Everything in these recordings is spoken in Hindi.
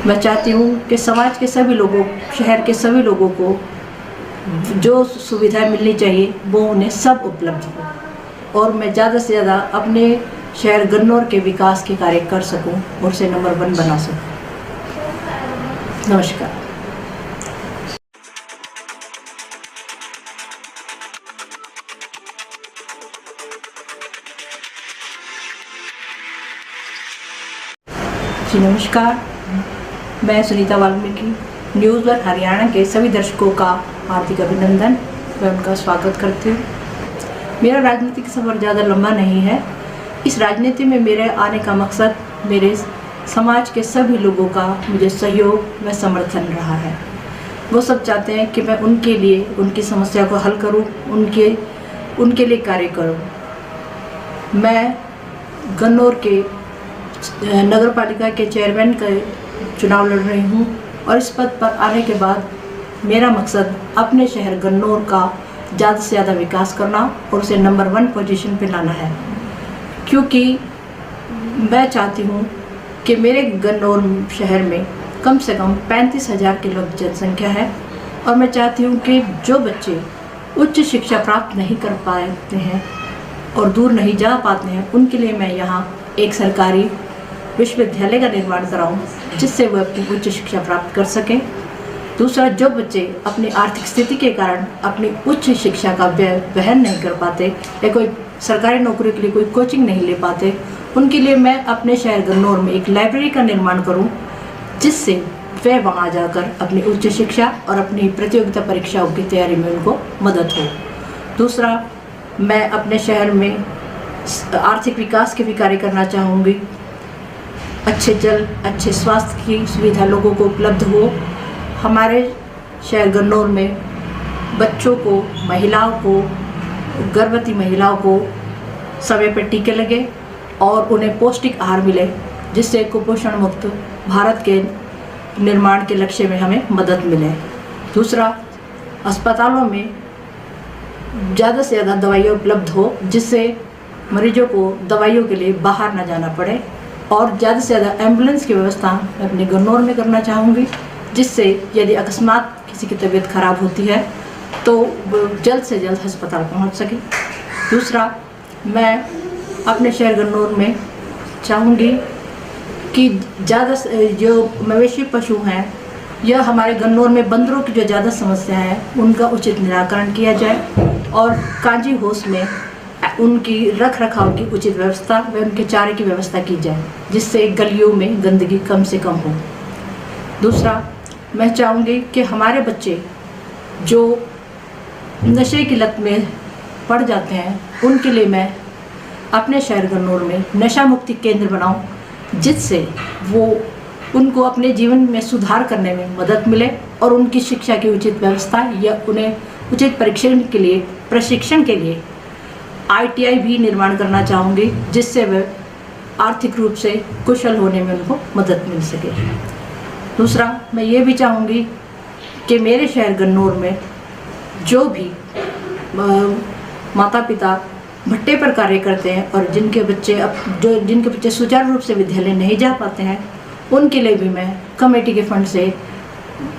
मैं चाहती हूँ कि समाज के सभी लोगों, शहर के सभी लोगों को जो सुविधाएं मिलनी चाहिए वो उन्हें सब उपलब्ध हो और मैं ज़्यादा से ज़्यादा अपने शहर गन्नौर के विकास के कार्य कर सकूं और उसे नंबर 1 बना सकूं। नमस्कार। जी नमस्कार, मैं सुनीता वाल्मीकि न्यूज़ वन हरियाणा के सभी दर्शकों का हार्दिक अभिनंदन व उनका स्वागत करती हूँ। मेरा राजनीतिक सफ़र ज़्यादा लंबा नहीं है। इस राजनीति में मेरे आने का मकसद मेरे समाज के सभी लोगों का मुझे सहयोग व समर्थन रहा है। वो सब चाहते हैं कि मैं उनके लिए उनकी समस्या को हल करूं, उनके लिए कार्य करूं। मैं गन्नौर के नगर पालिका के चेयरमैन का चुनाव लड़ रही हूं और इस पद पर आने के बाद मेरा मकसद अपने शहर गन्नौर का ज़्यादा से ज़्यादा विकास करना और उसे नंबर 1 पोजीशन पे लाना है, क्योंकि मैं चाहती हूँ कि मेरे गन्नौर शहर में कम से कम 35,000 की लोग जनसंख्या है और मैं चाहती हूँ कि जो बच्चे उच्च शिक्षा प्राप्त नहीं कर पाते हैं और दूर नहीं जा पाते हैं उनके लिए मैं यहाँ एक सरकारी विश्वविद्यालय का निर्माण कराऊँ जिससे वह अपनी उच्च शिक्षा प्राप्त कर सकें। दूसरा, जो बच्चे अपनी आर्थिक स्थिति के कारण अपनी उच्च शिक्षा का व्यय वहन नहीं कर पाते या कोई सरकारी नौकरी के लिए कोई कोचिंग नहीं ले पाते, उनके लिए मैं अपने शहर गन्नौर में एक लाइब्रेरी का निर्माण करूं जिससे वे वहां जाकर अपनी उच्च शिक्षा और अपनी प्रतियोगिता परीक्षाओं की तैयारी में उनको मदद हो। दूसरा, मैं अपने शहर में आर्थिक विकास के भी कार्य करना चाहूँगी। अच्छे जल, अच्छे स्वास्थ्य की सुविधा लोगों को उपलब्ध हो। हमारे शहर गन्नौर में बच्चों को, महिलाओं को, गर्भवती महिलाओं को समय पर टीके लगे और उन्हें पौष्टिक आहार मिले जिससे कुपोषण मुक्त भारत के निर्माण के लक्ष्य में हमें मदद मिले। दूसरा, अस्पतालों में ज़्यादा से ज़्यादा दवाइयाँ उपलब्ध हो जिससे मरीजों को दवाइयों के लिए बाहर ना जाना पड़े और ज़्यादा से ज़्यादा एम्बुलेंस की व्यवस्था मैं अपने गन्नौर में करना चाहूँगी जिससे यदि अकस्मात किसी की तबीयत खराब होती है तो वो जल्द से जल्द अस्पताल पहुंच सके। दूसरा, मैं अपने शहर गन्नौर में चाहूँगी कि ज़्यादा जो मवेशी पशु हैं या हमारे गन्नौर में बंदरों की जो ज़्यादा समस्या है उनका उचित निराकरण किया जाए और काजी होश में उनकी रख रखाव की उचित व्यवस्था व उनके चारे की व्यवस्था की जाए जिससे गलियों में गंदगी कम से कम हो। दूसरा, मैं चाहूँगी कि हमारे बच्चे जो नशे की लत में पड़ जाते हैं उनके लिए मैं अपने शहर गन्नौर में नशा मुक्ति केंद्र बनाऊं जिससे वो उनको अपने जीवन में सुधार करने में मदद मिले और उनकी शिक्षा की उचित व्यवस्था या उन्हें उचित प्रशिक्षण के लिए ITI भी निर्माण करना चाहूँगी जिससे वे आर्थिक रूप से कुशल होने में उनको मदद मिल सके। दूसरा, मैं ये भी चाहूँगी कि मेरे शहर गन्नौर में जो भी माता पिता भट्टे पर कार्य करते हैं और जिनके बच्चे सुचारू रूप से विद्यालय नहीं जा पाते हैं उनके लिए भी मैं कमेटी के फंड से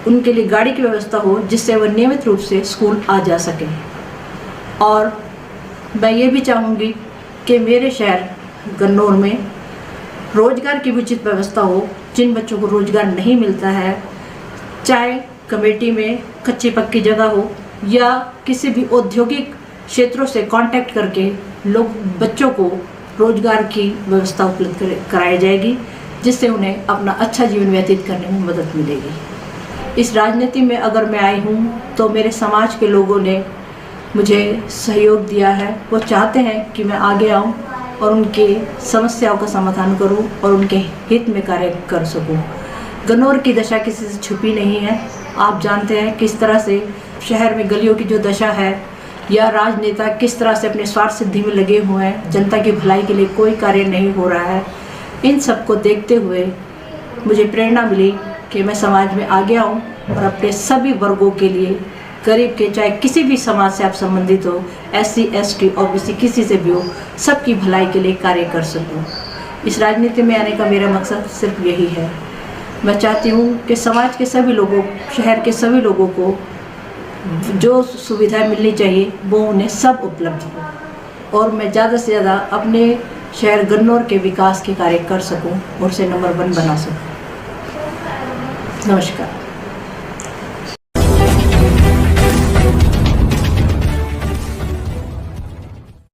उनके लिए गाड़ी की व्यवस्था हो जिससे वह नियमित रूप से स्कूल आ जा सकें। और मैं ये भी चाहूँगी कि मेरे शहर गन्नौर में रोजगार की भी उचित व्यवस्था हो। जिन बच्चों को रोजगार नहीं मिलता है, चाहे कमेटी में कच्ची पक्की जगह हो या किसी भी औद्योगिक क्षेत्रों से कांटेक्ट करके बच्चों को रोजगार की व्यवस्था उपलब्ध कराई जाएगी जिससे उन्हें अपना अच्छा जीवन व्यतीत करने में मदद मिलेगी। इस राजनीति में अगर मैं आई हूँ तो मेरे समाज के लोगों ने मुझे सहयोग दिया है। वो चाहते हैं कि मैं आगे आऊँ और उनकी समस्याओं का समाधान करूं और उनके हित में कार्य कर सकूं। गन्नौर की दशा किसी से छुपी नहीं है। आप जानते हैं किस तरह से शहर में गलियों की जो दशा है या राजनेता किस तरह से अपने स्वार्थ सिद्धि में लगे हुए हैं, जनता की भलाई के लिए कोई कार्य नहीं हो रहा है। इन सब को देखते हुए मुझे प्रेरणा मिली कि मैं समाज में आगे आऊँ और अपने सभी वर्गों के लिए, गरीब के चाहे किसी भी समाज से आप संबंधित हो, SC ST OBC किसी से भी हो, सबकी भलाई के लिए कार्य कर सकूं। इस राजनीति में आने का मेरा मकसद सिर्फ यही है। मैं चाहती हूँ कि समाज के सभी लोगों, शहर के सभी लोगों को जो सुविधाएं मिलनी चाहिए वो उन्हें सब उपलब्ध हो, और मैं ज़्यादा से ज़्यादा अपने शहर गन्नौर के विकास के कार्य कर सकूं और उसे नंबर 1 बना सकूं। नमस्कार।